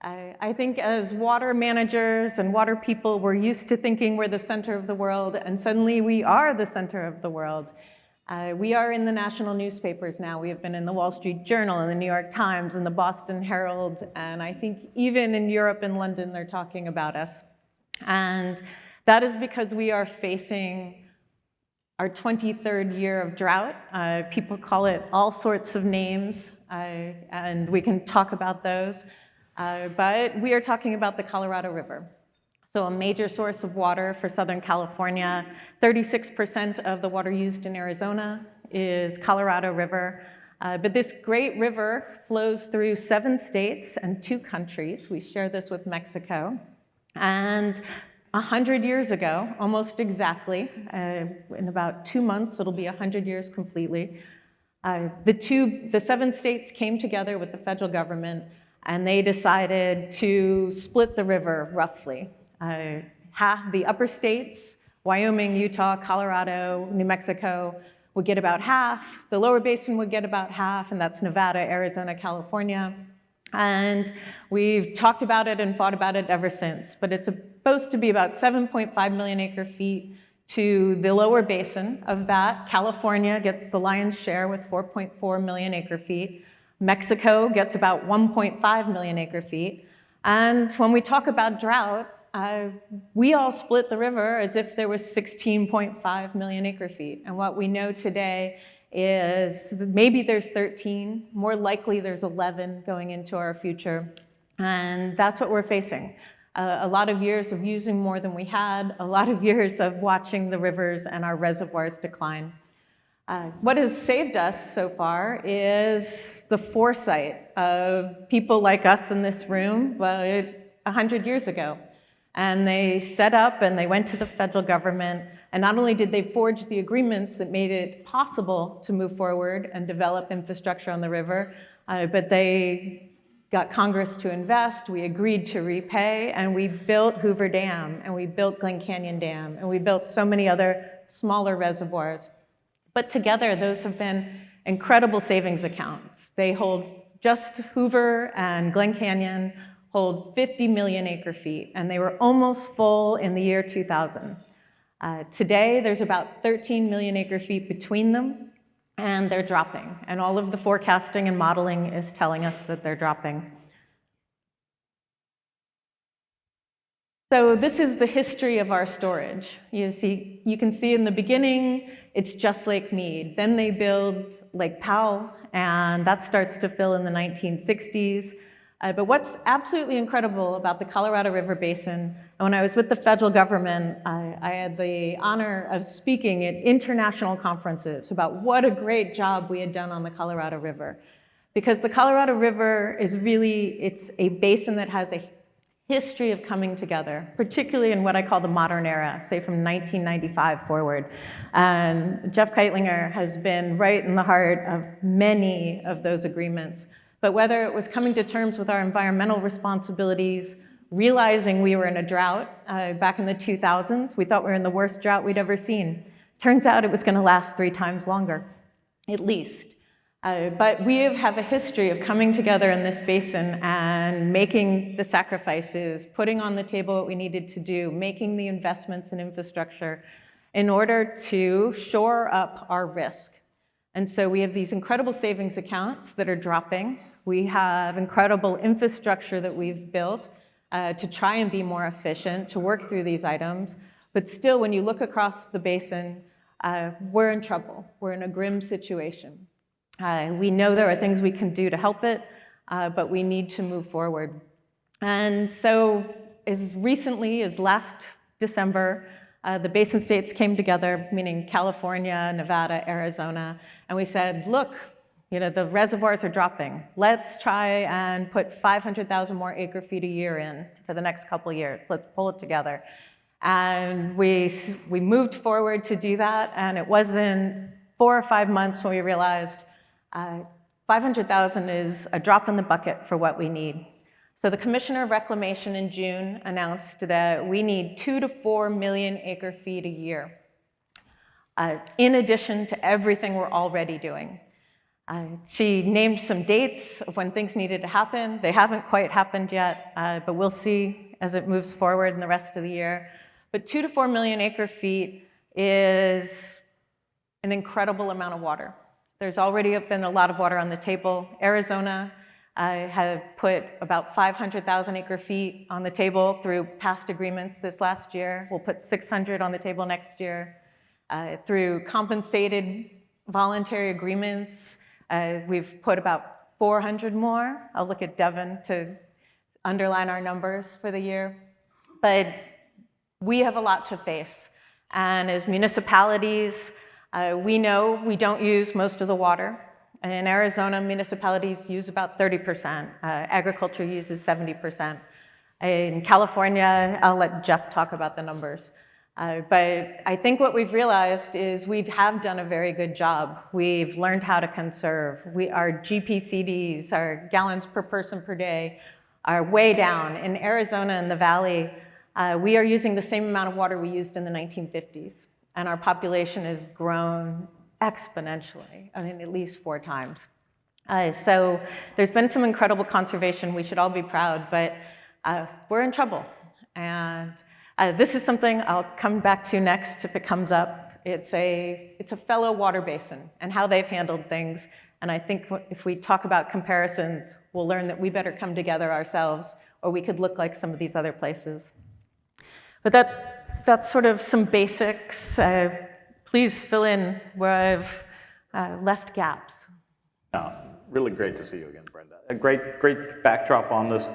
I think as water managers and water people, we're used to thinking we're the center of the world, and suddenly we are the center of the world. We are in the national newspapers now. We have been in the Wall Street Journal and the New York Times and the Boston Herald, and I think even in Europe and London, they're talking about us. And that is because we are facing our 23rd year of drought. People call it all sorts of names, and we can talk about those. But we are talking about the Colorado River. So a major source of water for Southern California. 36% of the water used in Arizona is Colorado River. But this great river flows through 7 states and 2 countries. We share this with Mexico. And 100 years ago, almost exactly, in about 2 months, it'll be 100 years completely, the 7 states came together with the federal government, and they decided to split the river roughly. Half the upper states, Wyoming, Utah, Colorado, New Mexico, would get about half. The lower basin would get about half, and that's Nevada, Arizona, California. And we've talked about it and fought about it ever since. But it's supposed to be about 7.5 million acre feet to the lower basin. Of that, California gets the lion's share with 4.4 million acre feet. Mexico gets about 1.5 million acre feet. And when we talk about drought, we all split the river as if there was 16.5 million acre feet. And what we know today is maybe there's 13, more likely there's 11 going into our future. And that's what we're facing. A lot of years of using more than we had, a lot of years of watching the rivers and our reservoirs decline. What has saved us so far is the foresight of people like us in this room 100 years ago. And they set up and they went to the federal government, and not only did they forge the agreements that made it possible to move forward and develop infrastructure on the river, but they got Congress to invest, we agreed to repay, and we built Hoover Dam, and we built Glen Canyon Dam, and we built so many other smaller reservoirs. But together, those have been incredible savings accounts. They hold, just Hoover and Glen Canyon hold 50 million acre feet, and they were almost full in the year 2000. Today, there's about 13 million acre feet between them, and they're dropping. And all of the forecasting and modeling is telling us that they're dropping. So this is the history of our storage. You can see in the beginning, it's just Lake Mead. Then they build Lake Powell, and that starts to fill in the 1960s. But what's absolutely incredible about the Colorado River Basin, and when I was with the federal government, I had the honor of speaking at international conferences about what a great job we had done on the Colorado River. Because the Colorado River is really, it's a basin that has a history of coming together, particularly in what I call the modern era, say from 1995 forward. And Jeff Keitlinger has been right in the heart of many of those agreements. But whether it was coming to terms with our environmental responsibilities, realizing we were in a drought back in the 2000s, we thought we were in the worst drought we'd ever seen. Turns out it was going to last 3 times longer, at least. But we have a history of coming together in this basin and making the sacrifices, putting on the table what we needed to do, making the investments in infrastructure in order to shore up our risk. And so we have these incredible savings accounts that are dropping. We have incredible infrastructure that we've built to try and be more efficient, to work through these items. But still, when you look across the basin, we're in trouble. We're in a grim situation. We know there are things we can do to help it, but we need to move forward. And so as recently as last December, the basin states came together, meaning California, Nevada, Arizona, and we said, look, the reservoirs are dropping. Let's try and put 500,000 more acre feet a year in for the next couple of years. Let's pull it together. And we moved forward to do that, and it wasn't 4 or 5 months when we realized 500,000 is a drop in the bucket for what we need. So the Commissioner of Reclamation in June announced that we need 2 to 4 million acre feet a year, in addition to everything we're already doing. She named some dates of when things needed to happen. They haven't quite happened yet, but we'll see as it moves forward in the rest of the year. But 2 to 4 million acre feet is an incredible amount of water. There's already been a lot of water on the table. Arizona had put about 500,000 acre feet on the table through past agreements this last year. We'll put 600 on the table next year. Through compensated voluntary agreements, we've put about 400 more. I'll look at Devin to underline our numbers for the year. But we have a lot to face. And as municipalities, we know we don't use most of the water. In Arizona, municipalities use about 30%. Agriculture uses 70%. In California, I'll let Jeff talk about the numbers. But I think what we've realized is we have done a very good job. We've learned how to conserve. Our GPCDs, our gallons per person per day, are way down. In Arizona and the Valley, we are using the same amount of water we used in the 1950s. And our population has grown exponentially, I mean, at least 4 times. So there's been some incredible conservation. We should all be proud, but we're in trouble. And this is something I'll come back to next if it comes up. It's a fellow water basin and how they've handled things. And I think if we talk about comparisons, we'll learn that we better come together ourselves, or we could look like some of these other places. But that's sort of some basics. Please fill in where I've left gaps. Really great to see you again, Brenda. A great backdrop on this.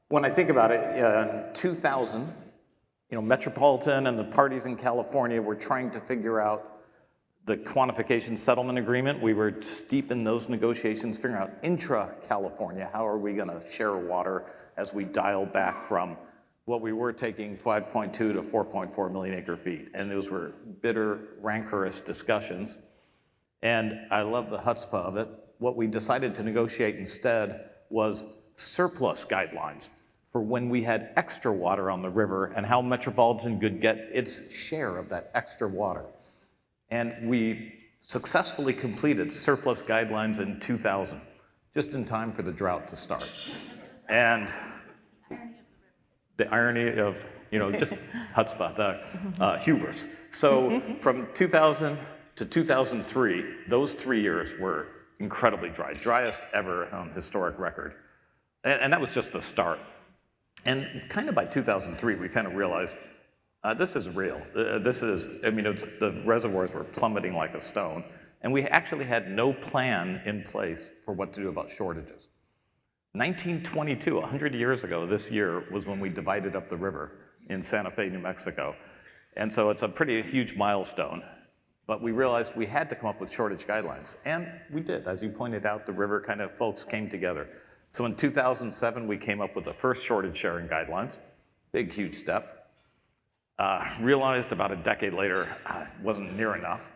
When I think about it, in 2000, Metropolitan and the parties in California were trying to figure out the quantification settlement agreement. We were steep in those negotiations, figuring out intra-California, how are we gonna share water as we dial back from what we were taking 5.2 to 4.4 million acre feet. And those were bitter, rancorous discussions. And I love the chutzpah of it. What we decided to negotiate instead was surplus guidelines for when we had extra water on the river and how Metropolitan could get its share of that extra water. And we successfully completed surplus guidelines in 2000, just in time for the drought to start. And the irony of, just chutzpah, the hubris. So from 2000 to 2003, those 3 years were incredibly dry, driest ever on historic record. And that was just the start. And kind of by 2003, we kind of realized, this is real. The reservoirs were plummeting like a stone. And we actually had no plan in place for what to do about shortages. 1922, 100 years ago this year, was when we divided up the river in Santa Fe, New Mexico. And so it's a pretty huge milestone. But we realized we had to come up with shortage guidelines. And we did. As you pointed out, the river kind of folks came together. So in 2007, we came up with the first shortage sharing guidelines. Big, huge step. Realized about a decade later, wasn't near enough.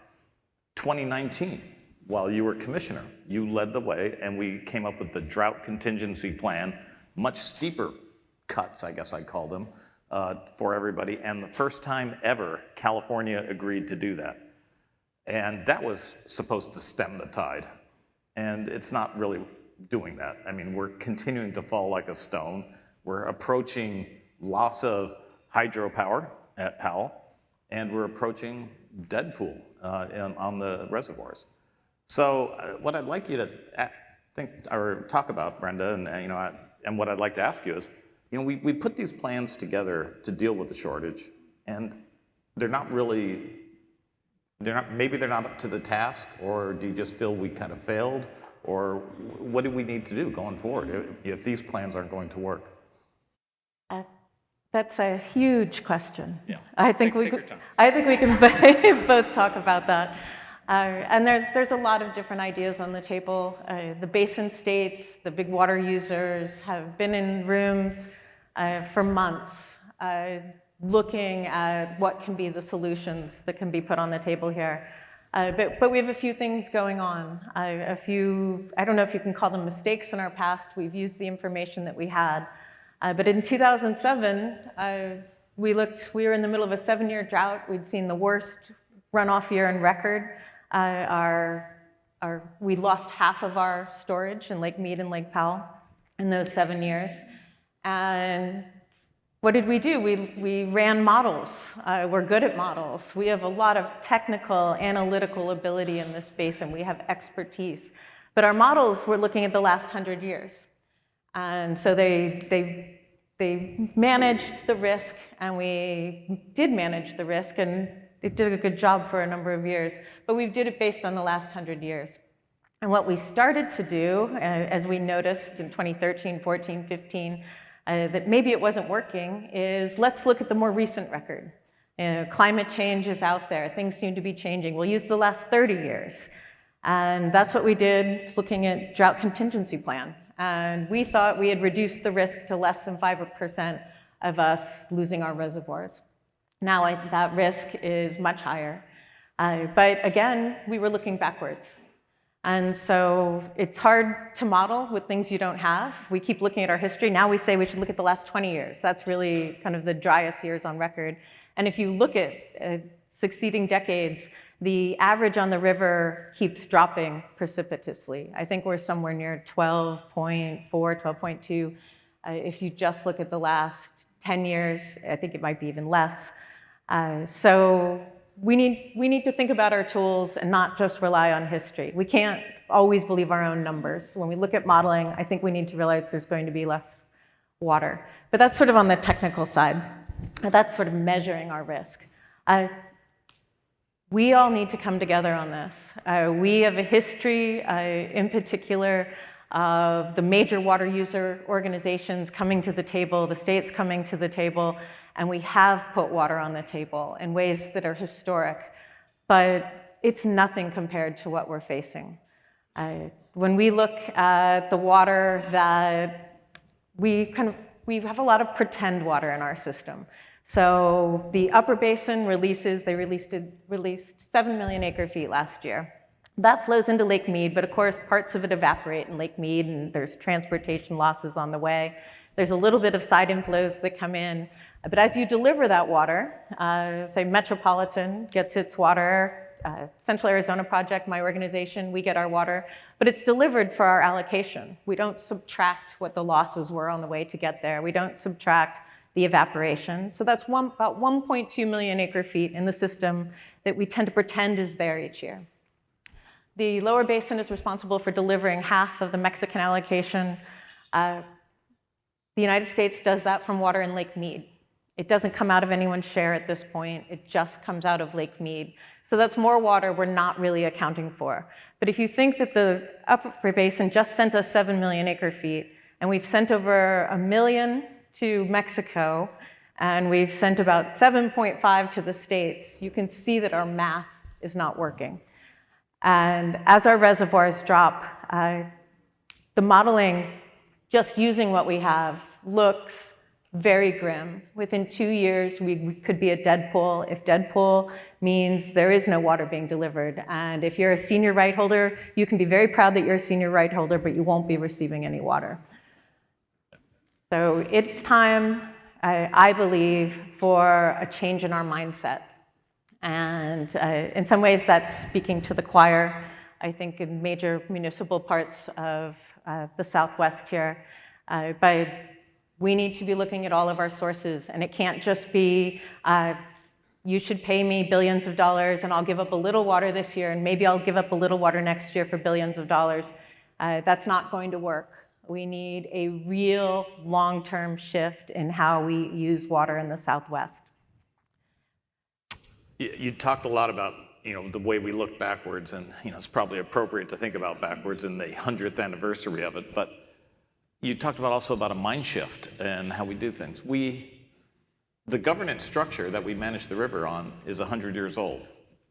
2019, while you were commissioner, you led the way, and we came up with the Drought Contingency Plan, much steeper cuts, I guess I'd call them, for everybody. And the first time ever, California agreed to do that. And that was supposed to stem the tide. And it's not really doing that. I mean, we're continuing to fall like a stone. We're approaching loss of hydropower at Powell, and we're approaching dead pool on the reservoirs. So what I'd like you to think or talk about, Brenda, and what I'd like to ask you is, we put these plans together to deal with the shortage, and maybe they're not up to the task, or do you just feel we kind of failed, or what do we need to do going forward if these plans aren't going to work? That's a huge question. Yeah. I think we can both talk about that. And there's a lot of different ideas on the table. The basin states, the big water users have been in rooms for months looking at what can be the solutions that can be put on the table here. But we have a few things going on. I don't know if you can call them mistakes in our past. We've used the information that we had. But in 2007, we were in the middle of a 7-year drought. We'd seen the worst runoff year in record. Our we lost half of our storage in Lake Mead and Lake Powell in those 7 years. And what did we do? We ran models. We're good at models. We have a lot of technical, analytical ability in this basin. We have expertise. But our models were looking at the last 100 years. And so they managed the risk, and we did manage the risk, and it did a good job for a number of years. But we did it based on the last 100 years. And what we started to do, as we noticed in 2013, 14, 15, that maybe it wasn't working, is let's look at the more recent record. Climate change is out there. Things seem to be changing. We'll use the last 30 years. And that's what we did looking at drought contingency plan. And we thought we had reduced the risk to less than 5% of us losing our reservoirs. Now that risk is much higher. But again, we were looking backwards. And so it's hard to model with things you don't have. We keep looking at our history. Now we say we should look at the last 20 years. That's really kind of the driest years on record. And if you look at succeeding decades, the average on the river keeps dropping precipitously. I think we're somewhere near 12.4, 12.2. If you just look at the last 10 years, I think it might be even less. So we need to think about our tools and not just rely on history. We can't always believe our own numbers. When we look at modeling, I think we need to realize there's going to be less water. But that's sort of on the technical side. That's sort of measuring our risk. We all need to come together on this. We have a history, in particular, of the major water user organizations coming to the table, the states coming to the table, and we have put water on the table in ways that are historic, but it's nothing compared to what we're facing. When we look at the water that we have a lot of pretend water in our system. So the upper basin they released 7 million acre feet last year. That flows into Lake Mead, but of course parts of it evaporate in Lake Mead, and there's transportation losses on the way. There's a little bit of side inflows that come in. But as you deliver that water, say Metropolitan gets its water, Central Arizona Project, my organization, we get our water, but it's delivered for our allocation. We don't subtract what the losses were on the way to get there. We don't subtract the evaporation. So that's about 1.2 million acre feet in the system that we tend to pretend is there each year. The lower basin is responsible for delivering half of the Mexican allocation. The United States does that from water in Lake Mead. It doesn't come out of anyone's share at this point. It just comes out of Lake Mead. So that's more water we're not really accounting for. But if you think that the upper basin just sent us 7 million acre feet, and we've sent over 1 million to Mexico, and we've sent about 7.5 to the states, you can see that our math is not working. And as our reservoirs drop, the modeling, just using what we have, looks very grim. Within 2 years, we could be a dead pool. If dead pool means there is no water being delivered. And if you're a senior right holder, you can be very proud that you're a senior right holder, but you won't be receiving any water. So it's time, I believe, for a change in our mindset. And in some ways, that's speaking to the choir, I think, in major municipal parts of the Southwest here. But we need to be looking at all of our sources, and it can't just be, you should pay me billions of dollars, and I'll give up a little water this year, and maybe I'll give up a little water next year for billions of dollars. That's not going to work. We need a real long-term shift in how we use water in the Southwest. You talked a lot about the way we look backwards, and it's probably appropriate to think about backwards in the 100th anniversary of it, but you talked also about a mind shift and how we do things. The governance structure that we manage the river on is 100 years old.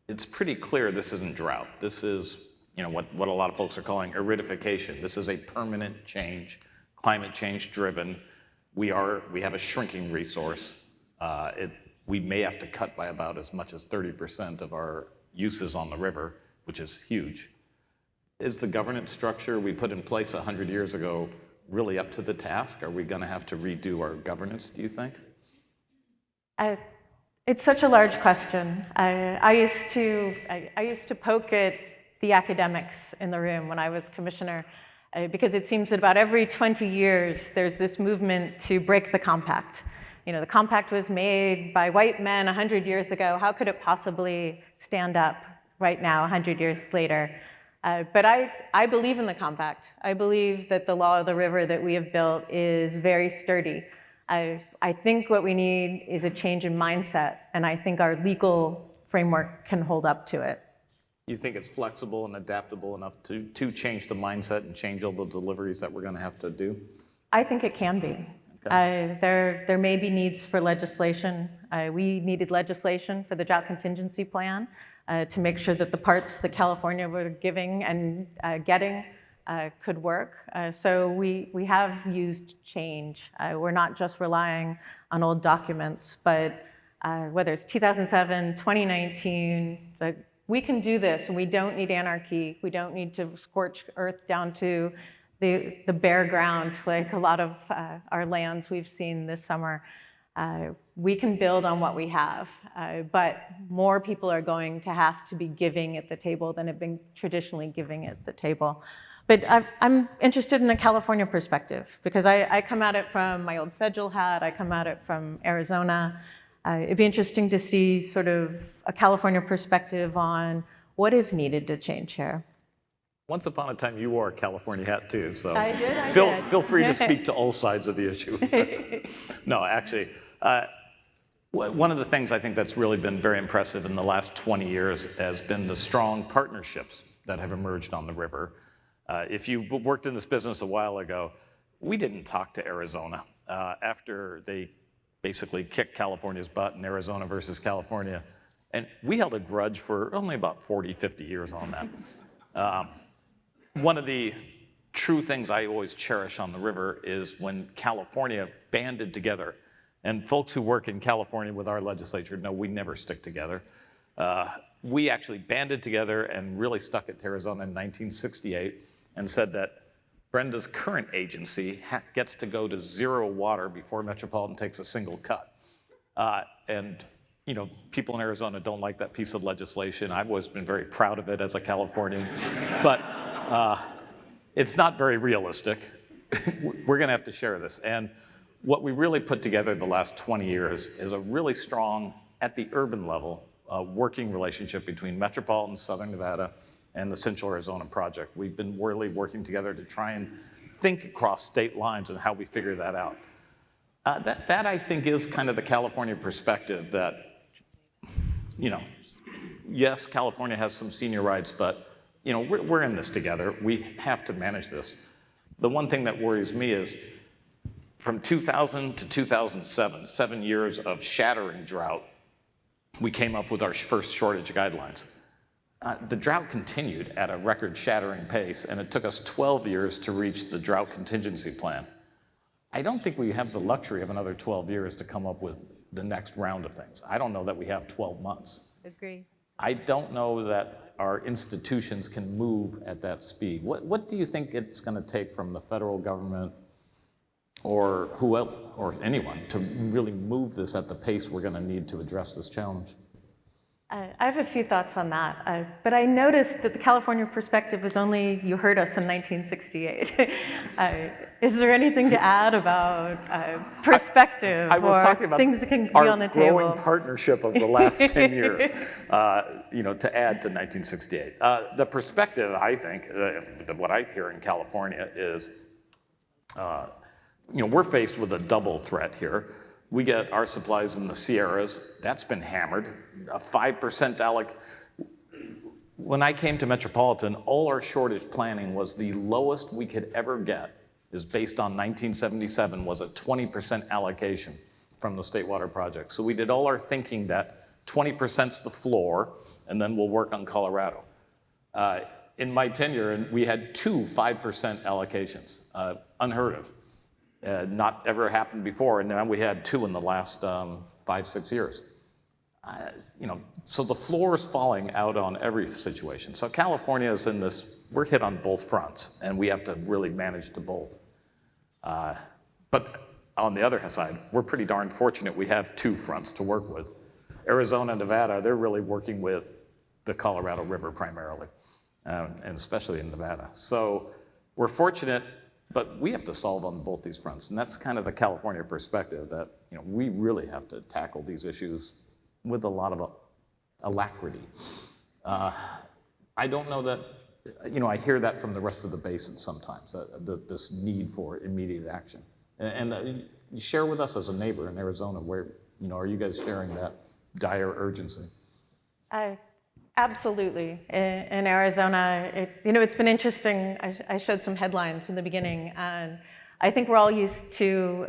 It's pretty clear this isn't drought. This is what a lot of folks are calling aridification. This is a permanent change, climate change driven. We have a shrinking resource. We may have to cut by about as much as 30% of our uses on the river, which is huge. Is the governance structure we put in place 100 years ago really up to the task? Are we going to have to redo our governance, do you think? It's such a large question. I used to poke at the academics in the room when I was commissioner, because it seems that about every 20 years, there's this movement to break the compact. You know, the compact was made by white men 100 years ago. How could it possibly stand up right now, 100 years later? But I believe in the compact. I believe that the law of the river that we have built is very sturdy. I think what we need is a change in mindset, and I think our legal framework can hold up to it. You think it's flexible and adaptable enough to change the mindset and change all the deliveries that we're going to have to do? I think it can be. Okay. There may be needs for legislation. We needed legislation for the Drought Contingency Plan to make sure that the parts that California were giving and getting could work. So we have used change. We're not just relying on old documents, but whether it's 2007, 2019, we can do this, and we don't need anarchy. We don't need to scorch earth down to the bare ground like a lot of our lands we've seen this summer. We can build on what we have, but more people are going to have to be giving at the table than have been traditionally giving at the table. But I'm interested in a California perspective, because I come at it from my old federal hat, I come at it from Arizona. It'd be interesting to see sort of a California perspective on what is needed to change here. Once upon a time, you wore a California hat too, so I did. Feel free to speak to all sides of the issue. No, actually, one of the things I think that's really been very impressive in the last 20 years has been the strong partnerships that have emerged on the river. If you worked in this business a while ago, we didn't talk to Arizona. After they basically kicked California's butt in Arizona versus California, and we held a grudge for only about 40, 50 years on that. One of the true things I always cherish on the river is when California banded together. And folks who work in California with our legislature know we never stick together. We actually banded together and really stuck it to Arizona in 1968 and said that Brenda's current agency gets to go to zero water before Metropolitan takes a single cut. And you know, people in Arizona don't like that piece of legislation. I've always been very proud of it as a Californian, but it's not very realistic. We're gonna have to share this. And what we really put together the last 20 years is a really strong, at the urban level, working relationship between Metropolitan Southern Nevada and the Central Arizona Project. We've been really working together to try and think across state lines and how we figure that out. That I think is kind of the California perspective that, you know, yes, California has some senior rights, but you know, we're in this together. We have to manage this. The one thing that worries me is from 2000 to 2007, 7 years of shattering drought, we came up with our first shortage guidelines. The drought continued at a record-shattering pace, and it took us 12 years to reach the Drought Contingency Plan. I don't think we have the luxury of another 12 years to come up with the next round of things. I don't know that we have 12 months. Agree. I don't know that our institutions can move at that speed. What do you think it's going to take from the federal government or whoever, or anyone, to really move this at the pace we're going to need to address this challenge? I have a few thoughts on that, but I noticed that the California perspective was only, you heard us in 1968. Is there anything to add about perspective I was or talking about things that can be on the table? Our growing partnership of the last 10 years, you know, to add to 1968. The perspective, I think, what I hear in California is, you know, we're faced with a double threat here. We get our supplies in the Sierras. That's been hammered. A 5% When I came to Metropolitan, all our shortage planning was the lowest we could ever get, is based on 1977, was a 20% allocation from the State Water Project. So we did all our thinking that 20%'s the floor, and then we'll work on Colorado. In my tenure, we had 2 5% allocations, unheard of. Not ever happened before, and now we had 2 in the last 5-6 years. You know, so the floor is falling out on every situation. So California is in this, we're hit on both fronts, and we have to really manage to both. But on the other side, we're pretty darn fortunate we have 2 fronts to work with. Arizona and Nevada, they're really working with the Colorado River primarily. and especially in Nevada. So we're fortunate, but we have to solve on both these fronts. And that's kind of the California perspective that, we really have to tackle these issues with a lot of alacrity. I don't know that, I hear that from the rest of the basin sometimes, this need for immediate action. And share with us as a neighbor in Arizona, where, are you guys sharing that dire urgency? Absolutely. In Arizona, it's been interesting. I showed some headlines in the beginning, and I think we're all used to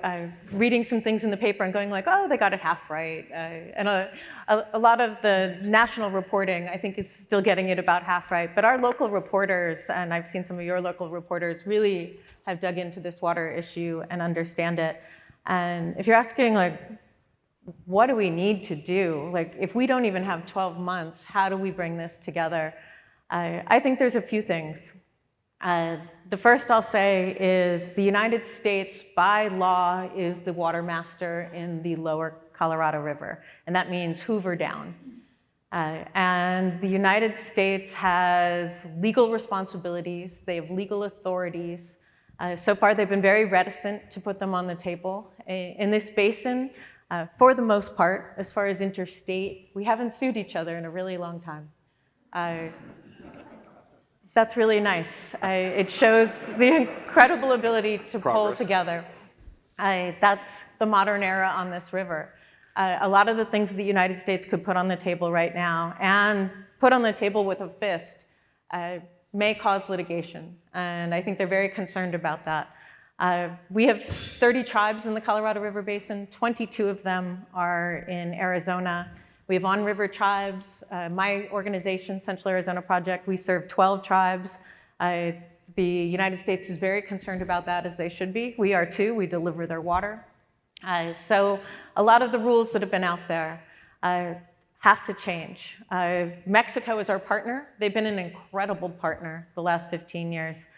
reading some things in the paper and going like, oh, they got it half right. And a lot of the national reporting, I think, is still getting it about half right. But our local reporters, and I've seen some of your local reporters, really have dug into this water issue and understand it. And if you're asking, like, what do we need to do? Like, if we don't even have 12 months, how do we bring this together? I think there's a few things. The first I'll say is the United States, by law, is the water master in the lower Colorado River, and that means Hoover down. And the United States has legal responsibilities. They have legal authorities. So far, they've been very reticent to put them on the table. In this basin, for the most part, as far as interstate, we haven't sued each other in a really long time. That's really nice. It shows the incredible ability to pull together. That's the modern era on this river. A lot of the things that the United States could put on the table right now and put on the table with a fist may cause litigation. And I think they're very concerned about that. We have 30 tribes in the Colorado River Basin. 22 of them are in Arizona. We have on-river tribes. My organization, Central Arizona Project, we serve 12 tribes. The United States is very concerned about that, as they should be. We are too. We deliver their water. So a lot of the rules that have been out there have to change. Mexico is our partner. They've been an incredible partner the last 15 years.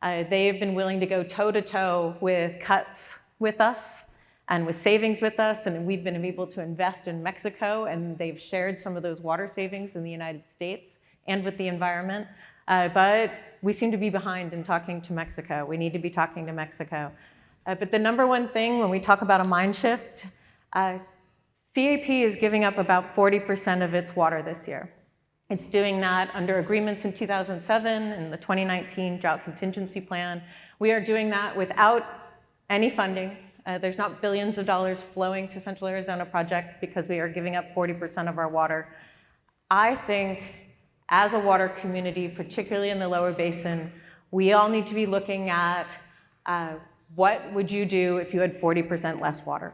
They've been willing to go toe-to-toe with cuts with us and with savings with us, and we've been able to invest in Mexico, and they've shared some of those water savings in the United States and with the environment. But we seem to be behind in talking to Mexico. We need to be talking to Mexico. But the number one thing when we talk about a mind shift, CAP is giving up about 40% of its water this year. It's doing that under agreements in 2007 and the 2019 Drought Contingency Plan. We are doing that without any funding. There's not billions of dollars flowing to Central Arizona Project because we are giving up 40% of our water. I think as a water community, particularly in the lower basin, we all need to be looking at what would you do if you had 40% less water?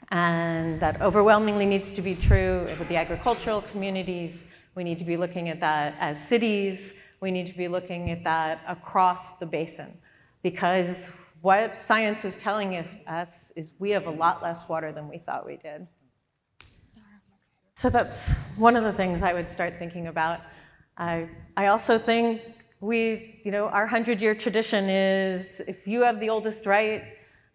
And that overwhelmingly needs to be true with the agricultural communities. We need to be looking at that as cities. We need to be looking at that across the basin, because what science is telling us is we have a lot less water than we thought we did. So that's one of the things I would start thinking about. I also think our 100-year tradition is if you have the oldest right,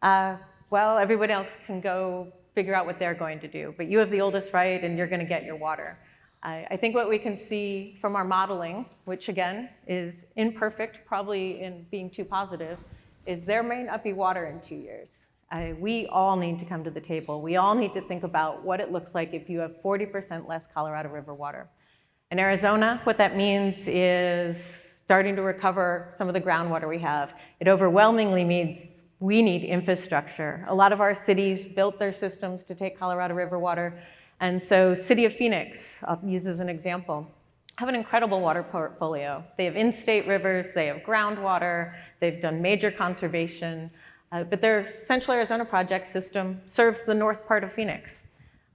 well, everybody else can go figure out what they're going to do. But you have the oldest right, and you're going to get your water. I think what we can see from our modeling, which again is imperfect, probably in being too positive, is there may not be water in 2 years. We all need to come to the table. We all need to think about what it looks like if you have 40% less Colorado River water. In Arizona, what that means is starting to recover some of the groundwater we have. It overwhelmingly means we need infrastructure. A lot of our cities built their systems to take Colorado River water. And so City of Phoenix, I'll use as an example, have an incredible water portfolio. They have in-state rivers, they have groundwater, they've done major conservation, but their Central Arizona Project system serves the north part of Phoenix.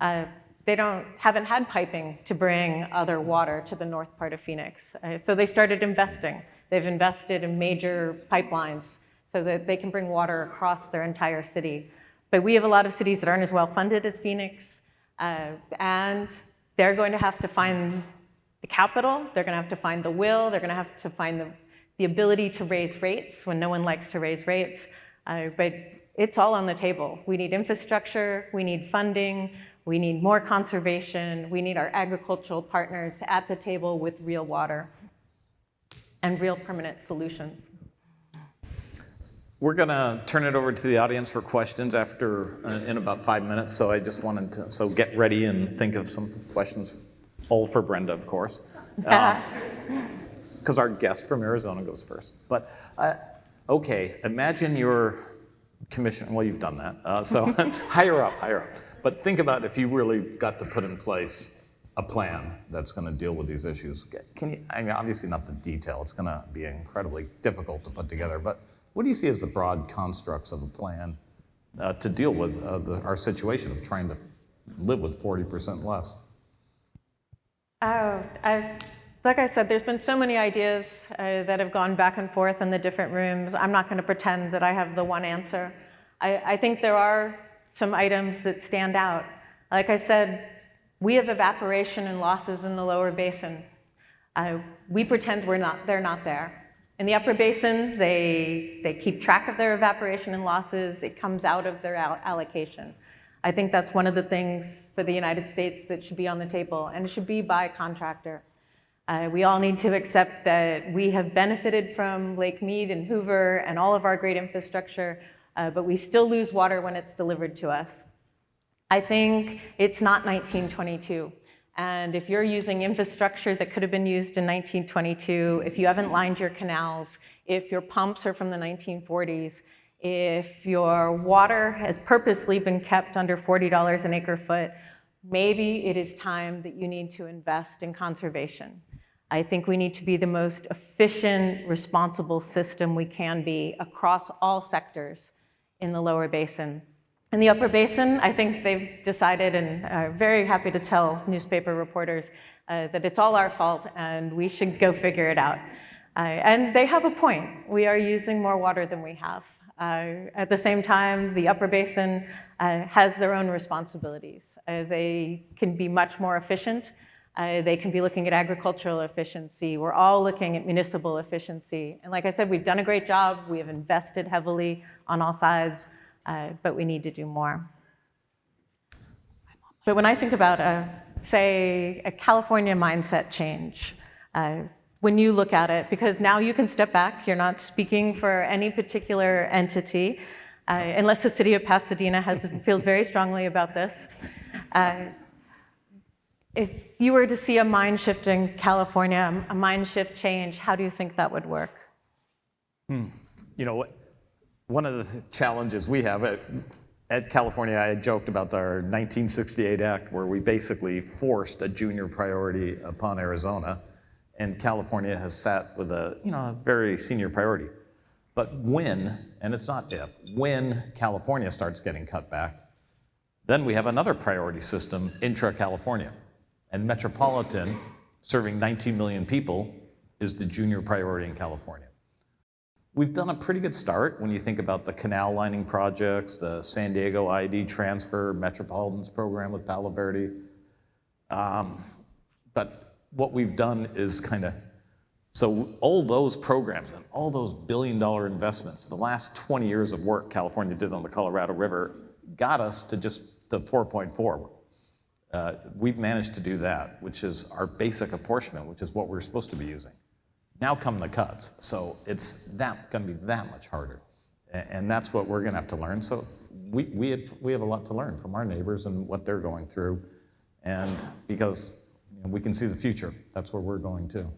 They haven't had piping to bring other water to the north part of Phoenix. So they started investing. They've invested in major pipelines so that they can bring water across their entire city. But we have a lot of cities that aren't as well funded as Phoenix, and they're going to have to find the capital, they're going to have to find the will, they're going to have to find the ability to raise rates when no one likes to raise rates. But it's all on the table. We need infrastructure, we need funding, we need more conservation, we need our agricultural partners at the table with real water. and real permanent solutions. We're going to turn it over to the audience for questions in about 5 minutes. So I just wanted to, so get ready and think of some questions, all for Brenda, of course, because our guest from Arizona goes first. But okay, imagine your commission. Well, you've done that. So higher up. But think about if you really got to put in place a plan that's going to deal with these issues. Can you? I mean, obviously not the detail. It's going to be incredibly difficult to put together. But what do you see as the broad constructs of a plan to deal with our situation of trying to live with 40% less? Like I said, there's been so many ideas that have gone back and forth in the different rooms. I'm not going to pretend that I have the one answer. I think there are some items that stand out. Like I said, we have evaporation and losses in the lower basin. We pretend they're not there. In the upper basin, they keep track of their evaporation and losses. It comes out of their allocation. I think that's one of the things for the United States that should be on the table, and it should be by contractor. We all need to accept that we have benefited from Lake Mead and Hoover and all of our great infrastructure, but we still lose water when it's delivered to us. I think it's not 1922. And if you're using infrastructure that could have been used in 1922, if you haven't lined your canals, if your pumps are from the 1940s, if your water has purposely been kept under $40 an acre foot, maybe it is time that you need to invest in conservation. I think we need to be the most efficient, responsible system we can be across all sectors in the lower basin. In the upper basin, I think they've decided, and are very happy to tell newspaper reporters that it's all our fault and we should go figure it out. And they have a point. We are using more water than we have. At the same time, the upper basin has their own responsibilities. They can be much more efficient. They can be looking at agricultural efficiency. We're all looking at municipal efficiency. And like I said, we've done a great job. We have invested heavily on all sides. But we need to do more. But when I think about, say, a California mindset change, when you look at it, because now you can step back, you're not speaking for any particular entity, unless the city of Pasadena feels very strongly about this. If you were to see a mind shift in California, a mind shift change, how do you think that would work? You know, one of the challenges we have at California, I joked about our 1968 Act where we basically forced a junior priority upon Arizona, and California has sat with a very senior priority. But when, and it's not if, when California starts getting cut back, then we have another priority system, intra-California. And metropolitan, serving 19 million people, is the junior priority in California. We've done a pretty good start when you think about the canal lining projects, the San Diego ID transfer, Metropolitan's program with Palo Verde. But what we've done is so all those programs and all those billion-dollar investments, the last 20 years of work California did on the Colorado River got us to just the 4.4. We've managed to do that, which is our basic apportionment, which is what we're supposed to be using. Now come the cuts, so it's going to be that much harder, and that's what we're going to have to learn. So we have a lot to learn from our neighbors and what they're going through, and because we can see the future, that's where we're going to.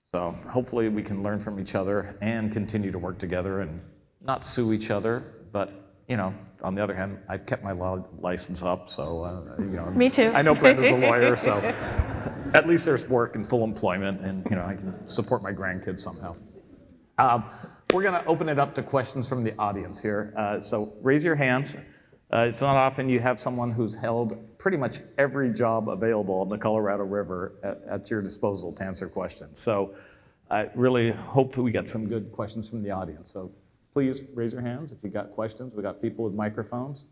So hopefully we can learn from each other and continue to work together and not sue each other, but on the other hand, I've kept my law license up, so Me too. I know Brenda's a lawyer, so at least there's work and full employment, and I can support my grandkids somehow. We're going to open it up to questions from the audience here. So raise your hands. It's not often you have someone who's held pretty much every job available on the Colorado River at your disposal to answer questions. So I really hope we get some good questions from the audience. So please raise your hands if you got questions. We got people with microphones.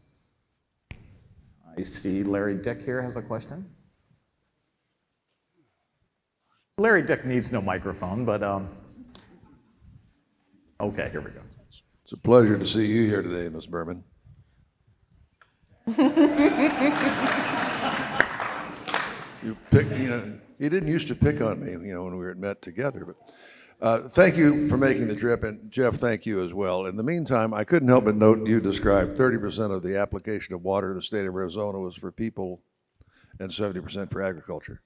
I see Larry Dick here has a question. Larry Dick needs no microphone, but okay, here we go. It's a pleasure to see you here today, Ms. Berman. You didn't used to pick on me, when we were met together, but Thank you for making the trip, and Jeff, thank you as well. In the meantime, I couldn't help but note you described 30% of the application of water in the state of Arizona was for people and 70% for agriculture.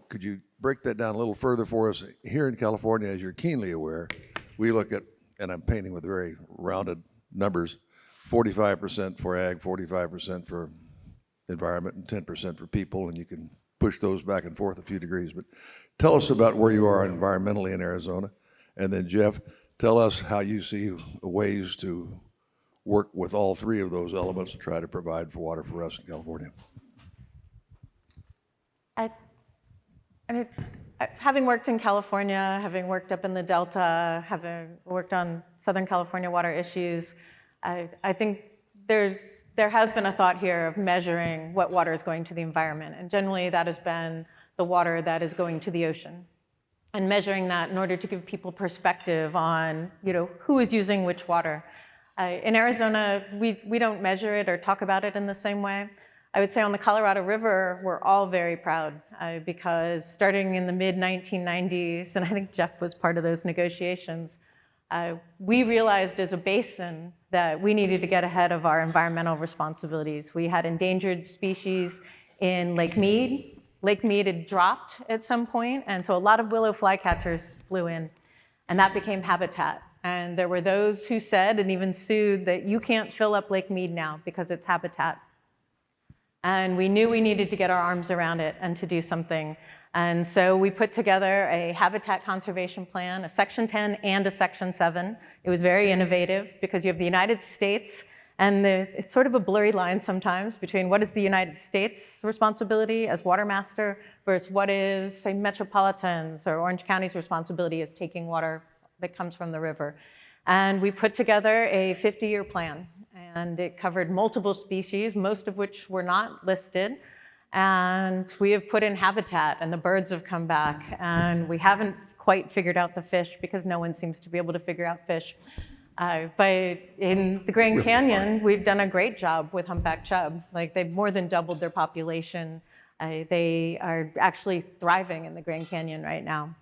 Could you break that down a little further for us? Here in California, as you're keenly aware, we look at, and I'm painting with very rounded numbers, 45% for ag, 45% for environment, and 10% for people, and you can push those back and forth a few degrees. But tell us about where you are environmentally in Arizona. And then Jeff, tell us how you see ways to work with all three of those elements to try to provide for water for us in California. I mean, having worked in California, having worked up in the Delta, having worked on Southern California water issues, I think there has been a thought here of measuring what water is going to the environment. And generally that has been the water that is going to the ocean. And measuring that in order to give people perspective on, who is using which water. In Arizona, we don't measure it or talk about it in the same way. I would say on the Colorado River, we're all very proud because starting in the mid-1990s, and I think Jeff was part of those negotiations, we realized as a basin that we needed to get ahead of our environmental responsibilities. We had endangered species in Lake Mead. Lake Mead had dropped at some point, and so a lot of willow flycatchers flew in, and that became habitat. And there were those who said, and even sued, that you can't fill up Lake Mead now because it's habitat. And we knew we needed to get our arms around it and to do something. And so we put together a habitat conservation plan, a Section 10 and a Section 7. It was very innovative because you have the United States, and it's sort of a blurry line sometimes between what is the United States' responsibility as water master versus what is, say, Metropolitan's or Orange County's responsibility as taking water that comes from the river. And we put together a 50-year plan. And it covered multiple species, most of which were not listed. And we have put in habitat, and the birds have come back. And we haven't quite figured out the fish because no one seems to be able to figure out fish. But in the Grand Canyon, we've done a great job with humpback chub. Like, they've more than doubled their population. They are actually thriving in the Grand Canyon right now.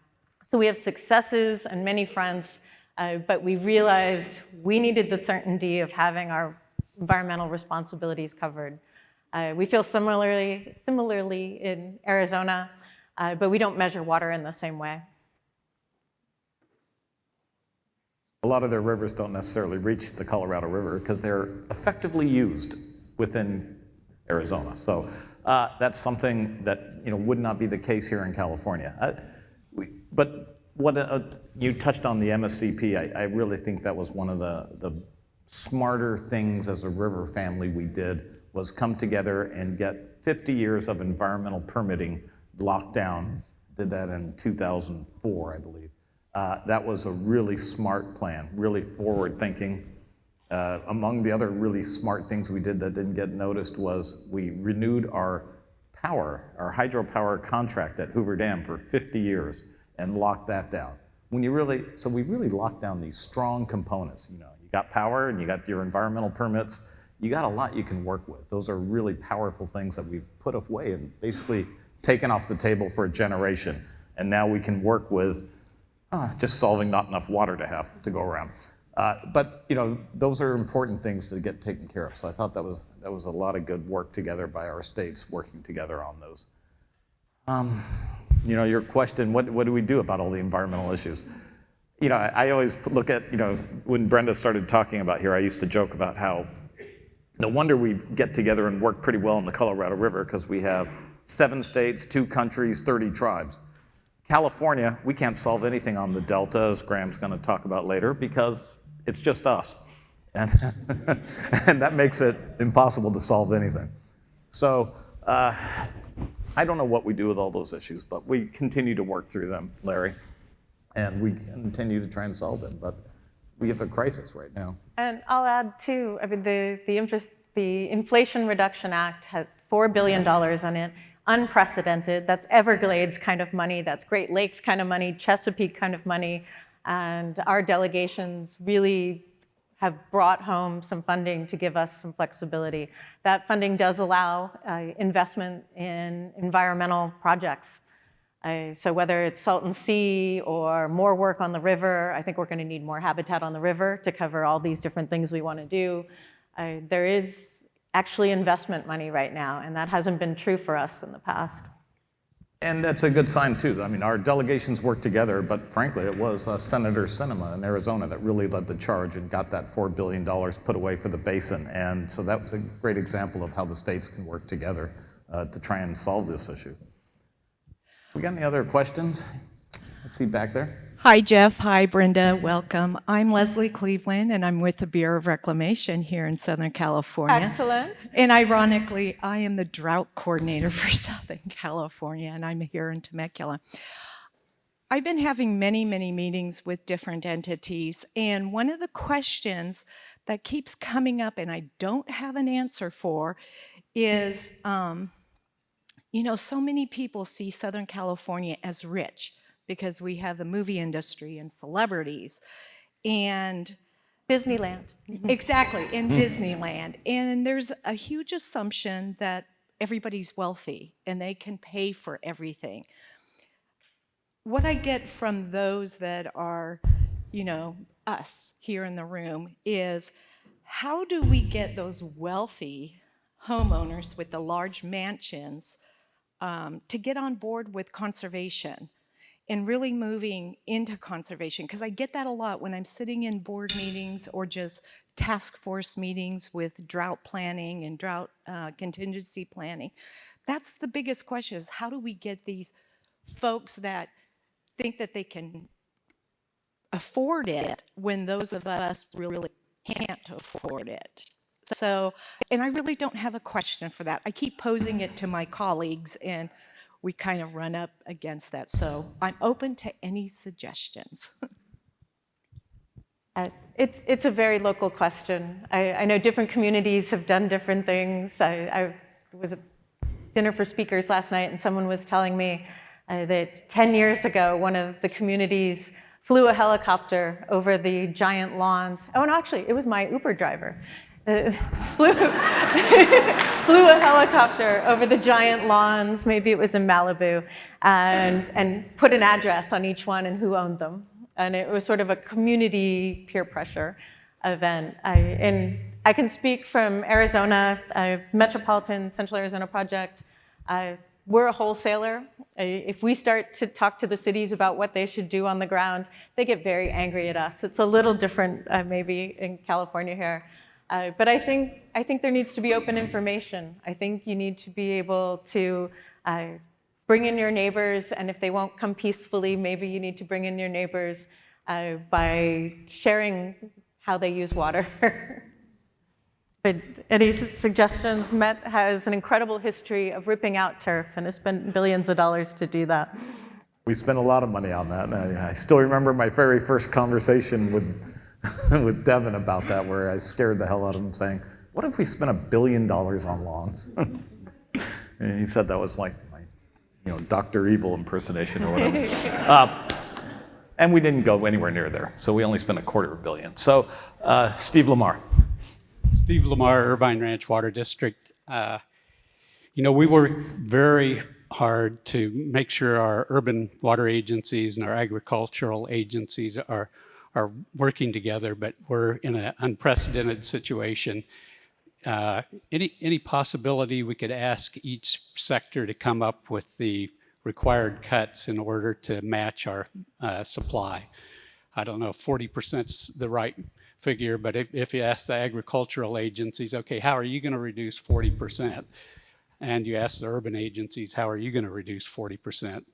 So we have successes on many fronts. But we realized we needed the certainty of having our environmental responsibilities covered. We feel similarly in Arizona, but we don't measure water in the same way. A lot of their rivers don't necessarily reach the Colorado River because they're effectively used within Arizona. So that's something that would not be the case here in California. But what you touched on the MSCP. I really think that was one of the smarter things as a river family we did was come together and get 50 years of environmental permitting locked down. Did that in 2004, I believe. That was a really smart plan, really forward thinking. Among the other really smart things we did that didn't get noticed was we renewed our hydropower contract at Hoover Dam for 50 years. And lock that down. So we really locked down these strong components. You got power and you got your environmental permits. You got a lot you can work with. Those are really powerful things that we've put away and basically taken off the table for a generation. And now we can work with just solving not enough water to go around. But those are important things to get taken care of. So I thought that was a lot of good work together by our states working together on those. Your question, what do we do about all the environmental issues? I always look at, when Brenda started talking about here, I used to joke about how no wonder we get together and work pretty well in the Colorado River because we have 7 states, 2 countries, 30 tribes. California, we can't solve anything on the Delta, as Graham's going to talk about later, because it's just us. And, and that makes it impossible to solve anything. So, I don't know what we do with all those issues, but we continue to work through them, Larry, and we continue to try and solve them, but we have a crisis right now. And I'll add too, the Inflation Reduction Act had $4 billion on it, unprecedented. That's Everglades kind of money, that's Great Lakes kind of money, Chesapeake kind of money, and our delegations really have brought home some funding to give us some flexibility. That funding does allow investment in environmental projects. So whether it's Salton Sea or more work on the river, I think we're going to need more habitat on the river to cover all these different things we want to do. There is actually investment money right now, and that hasn't been true for us in the past. And that's a good sign too. I mean, our delegations worked together, but frankly, it was Senator Sinema in Arizona that really led the charge and got that $4 billion put away for the basin. And so that was a great example of how the states can work together to try and solve this issue. We got any other questions? Let's see back there. Hi, Jeff. Hi, Brenda. Welcome. I'm Leslie Cleveland, and I'm with the Bureau of Reclamation here in Southern California. Excellent. And ironically, I am the drought coordinator for Southern California, and I'm here in Temecula. I've been having many, many meetings with different entities, and one of the questions that keeps coming up, and I don't have an answer for, is, you know, so many people see Southern California as rich, because we have the movie industry and celebrities and Disneyland. exactly, in Disneyland. And there's a huge assumption that everybody's wealthy and they can pay for everything. What I get from those that are, you know, us here in the room is, how do we get those wealthy homeowners with the large mansions to get on board with conservation? And really moving into conservation, because I get that a lot when I'm sitting in board meetings or just task force meetings with drought planning and drought contingency planning. That's the biggest question, is how do we get these folks that think that they can afford it when those of us really can't afford it? So, and I really don't have a question for that. I keep posing it to my colleagues, and we kind of run up against that. So I'm open to any suggestions. It's a very local question. I know different communities have done different things. I was at dinner for speakers last night, and someone was telling me that 10 years ago, one of the communities flew a helicopter over the giant lawns. Oh, no, actually, it was my Uber driver. Flew a helicopter over the giant lawns, maybe it was in Malibu, and put an address on each one and who owned them. And it was sort of a community peer pressure event. And I can speak from Arizona, Metropolitan Central Arizona Project. We're a wholesaler. If we start to talk to the cities about what they should do on the ground, they get very angry at us. It's a little different maybe in California here. But I think there needs to be open information. I think you need to be able to bring in your neighbors, and if they won't come peacefully, maybe you need to bring in your neighbors by sharing how they use water. But any suggestions? Met has an incredible history of ripping out turf and has spent billions of dollars to do that. We spent a lot of money on that. And I still remember my very first conversation with Devin about that, where I scared the hell out of him, saying, what if we spent $1 billion on lawns? And he said that was like my, Dr. Evil impersonation or whatever. And we didn't go anywhere near there, so we only spent $250 million. So, Steve Lamar. Steve Lamar, Irvine Ranch Water District. We work very hard to make sure our urban water agencies and our agricultural agencies are working together, but we're in an unprecedented situation. Any possibility we could ask each sector to come up with the required cuts in order to match our supply? I don't know if 40% is the right figure, but if you ask the agricultural agencies, okay, how are you going to reduce 40%? And you ask the urban agencies, how are you going to reduce 40%?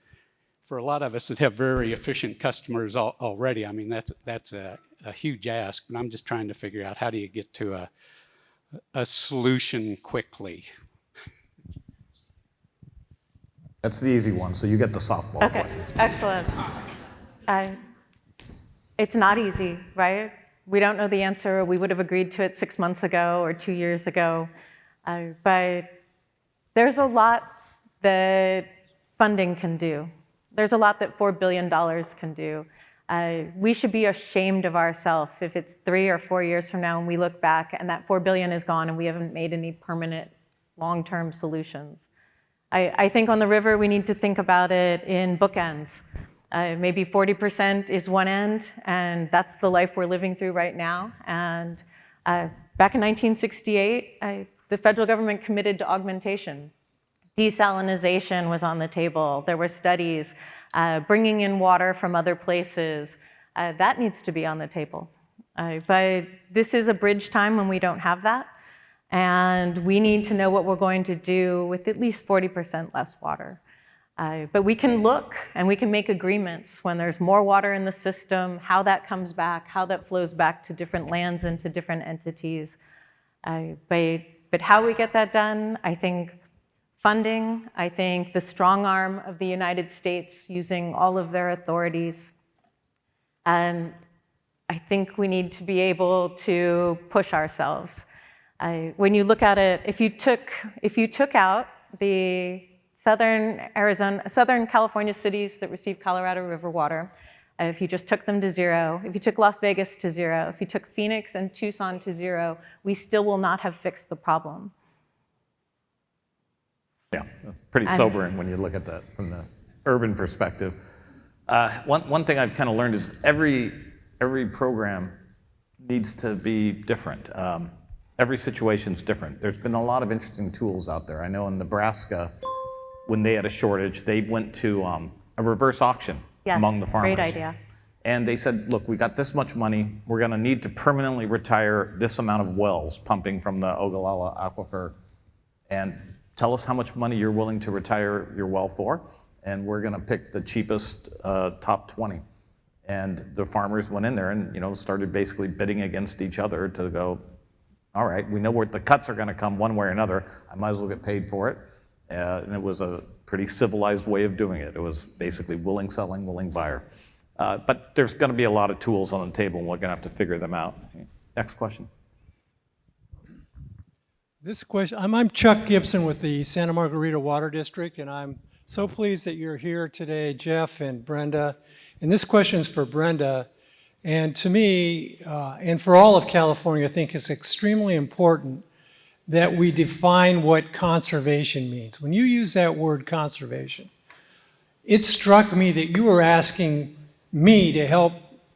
For a lot of us that have very efficient customers already, I mean, that's a huge ask, but I'm just trying to figure out how do you get to a solution quickly. That's the easy one, so you get the softball questions. Excellent. It's not easy, right? We don't know the answer. We would have agreed to it 6 months ago or 2 years ago. But there's a lot that funding can do. There's a lot that $4 billion can do. We should be ashamed of ourselves if it's 3 or 4 years from now and we look back and that $4 billion is gone and we haven't made any permanent long-term solutions. I think on the river, we need to think about it in bookends. Maybe 40% is one end, and that's the life we're living through right now. And back in 1968, the federal government committed to augmentation. Desalinization was on the table. There were studies bringing in water from other places. That needs to be on the table. But this is a bridge time when we don't have that. And we need to know what we're going to do with at least 40% less water. But we can look and we can make agreements when there's more water in the system, how that comes back, how that flows back to different lands and to different entities. But how we get that done, I think funding, I think the strong arm of the United States using all of their authorities. And I think we need to be able to push ourselves. When you look at it, if you took out the Southern California cities that receive Colorado River water, if you just took them to zero, if you took Las Vegas to zero, if you took Phoenix and Tucson to zero, we still will not have fixed the problem. Yeah, that's pretty sobering when you look at that from the urban perspective. One thing I've kind of learned is every program needs to be different. Every situation's different. There's been a lot of interesting tools out there. I know in Nebraska, when they had a shortage, they went to a reverse auction among the farmers. Great idea. And they said, look, we got this much money. We're going to need to permanently retire this amount of wells pumping from the Ogallala Aquifer. And tell us how much money you're willing to retire your well for. And we're going to pick the cheapest top 20. And the farmers went in there and started basically bidding against each other to go, all right, we know where the cuts are going to come one way or another. I might as well get paid for it. And it was a pretty civilized way of doing it. It was basically willing selling, willing buyer. But there's going to be a lot of tools on the table, and we're going to have to figure them out. Next question. This question, I'm Chuck Gibson with the Santa Margarita Water District, and I'm so pleased that you're here today, Jeff and Brenda. And this question is for Brenda. And to me, and for all of California, I think it's extremely important that we define what conservation means. When you use that word conservation, it struck me that you were asking me to help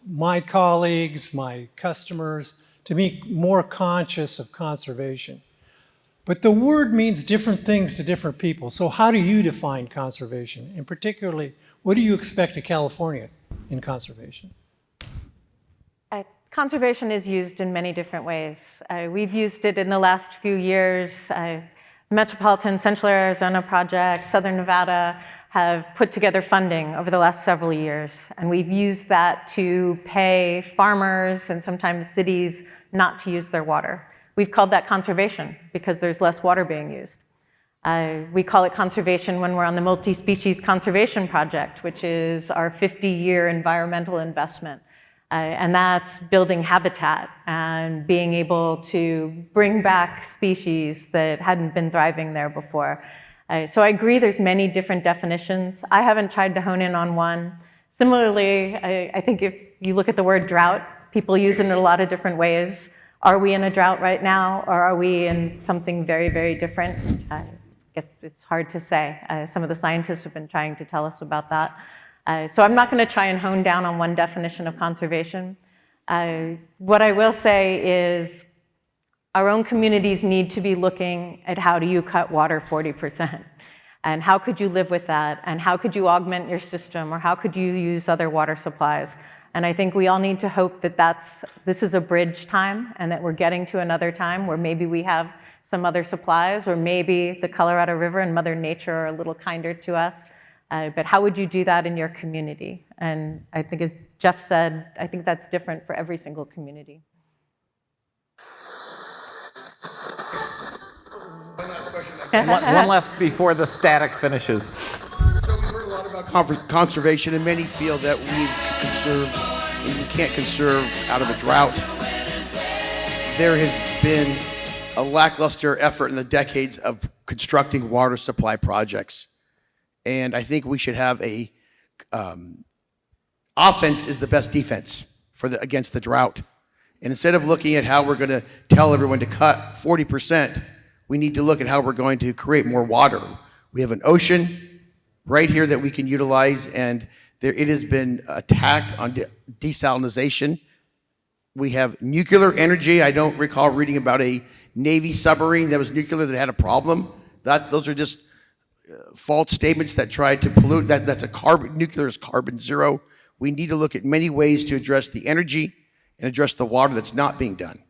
my colleagues, my customers, to be more conscious of conservation. But the word means different things to different people. So how do you define conservation? And particularly, what do you expect of California in conservation? Conservation is used in many different ways. We've used it in the last few years. Metropolitan Central Arizona Project, Southern Nevada have put together funding over the last several years. And we've used that to pay farmers and sometimes cities not to use their water. We've called that conservation because there's less water being used. We call it conservation when we're on the Multi-Species Conservation Project, which is our 50-year environmental investment. And that's building habitat and being able to bring back species that hadn't been thriving there before. So I agree there's many different definitions. I haven't tried to hone in on one. Similarly, I think if you look at the word drought, people use it in a lot of different ways. Are we in a drought right now, or are we in something very, very different? I guess it's hard to say. Some of the scientists have been trying to tell us about that. So I'm not going to try and hone down on one definition of conservation. What I will say is our own communities need to be looking at how do you cut water 40%? And how could you live with that? And how could you augment your system? Or how could you use other water supplies? And I think we all need to hope that this is a bridge time and that we're getting to another time where maybe we have some other supplies, or maybe the Colorado River and Mother Nature are a little kinder to us. But how would you do that in your community? And I think, as Jeff said, I think that's different for every single community. One last question. One last before the static finishes. So we've heard a lot about conservation, and many feel that we can't conserve out of a drought. There has been a lackluster effort in the decades of constructing water supply projects. And I think we should have a offense is the best defense against the drought. And instead of looking at how we're going to tell everyone to cut 40%, we need to look at how we're going to create more water. We have an ocean right here that we can utilize, and it has been attacked on desalination. We have nuclear energy. I don't recall reading about a Navy submarine that was nuclear that had a problem. Those are just false statements that try to pollute. Nuclear is carbon zero. We need to look at many ways to address the energy and address the water that's not being done.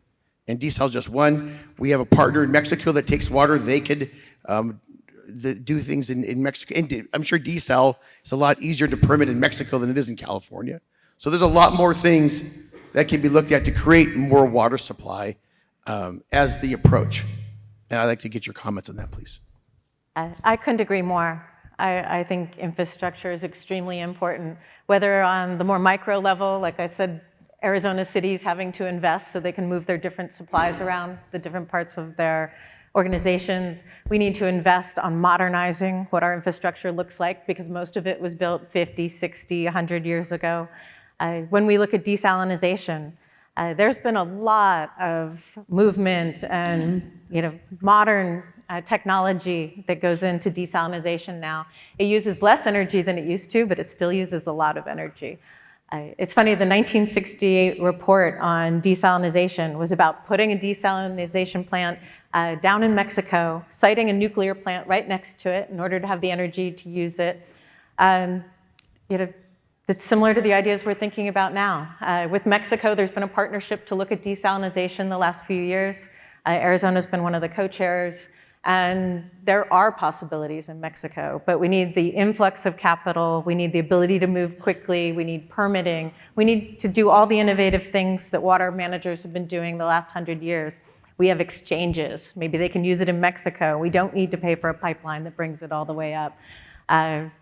And desal is just one. We have a partner in Mexico that takes water. They could do things in Mexico. And I'm sure desal is a lot easier to permit in Mexico than it is in California. So there's a lot more things that can be looked at to create more water supply as the approach. And I'd like to get your comments on that, please. I couldn't agree more. I think infrastructure is extremely important, whether on the more micro level, like I said, Arizona cities having to invest so they can move their different supplies around the different parts of their organizations. We need to invest on modernizing what our infrastructure looks like because most of it was built 50, 60, 100 years ago. When we look at desalinization, there's been a lot of movement and modern technology that goes into desalinization now. It uses less energy than it used to, but it still uses a lot of energy. It's funny, the 1968 report on desalinization was about putting a desalinization plant down in Mexico, siting a nuclear plant right next to it in order to have the energy to use it. It's similar to the ideas we're thinking about now. With Mexico, there's been a partnership to look at desalinization the last few years. Arizona's been one of the co-chairs. And there are possibilities in Mexico, but we need the influx of capital, we need the ability to move quickly, we need permitting, we need to do all the innovative things that water managers have been doing the last 100 years. We have exchanges, maybe they can use it in Mexico. We don't need to pay for a pipeline that brings it all the way up.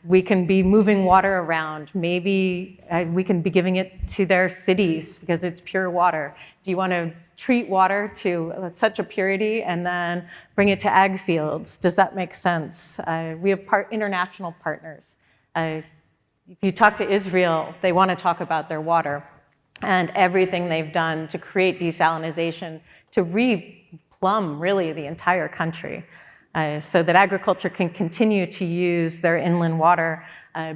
We can be moving water around. Maybe we can be giving it to their cities because it's pure water. Do you want to treat water to such a purity and then bring it to ag fields? Does that make sense? We have international partners. If you talk to Israel, they want to talk about their water and everything they've done to create desalinization, to replumb really the entire country. So that agriculture can continue to use their inland water,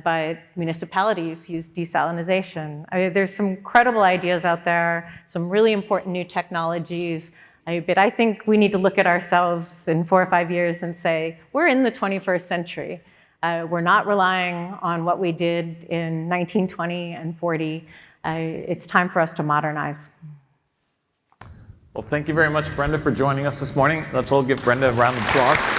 but municipalities use desalinization. There's some credible ideas out there, some really important new technologies, but I think we need to look at ourselves in 4 or 5 years and say, we're in the 21st century. We're not relying on what we did in 1920 and 40. It's time for us to modernize. Well, thank you very much, Brenda, for joining us this morning. Let's all give Brenda a round of applause.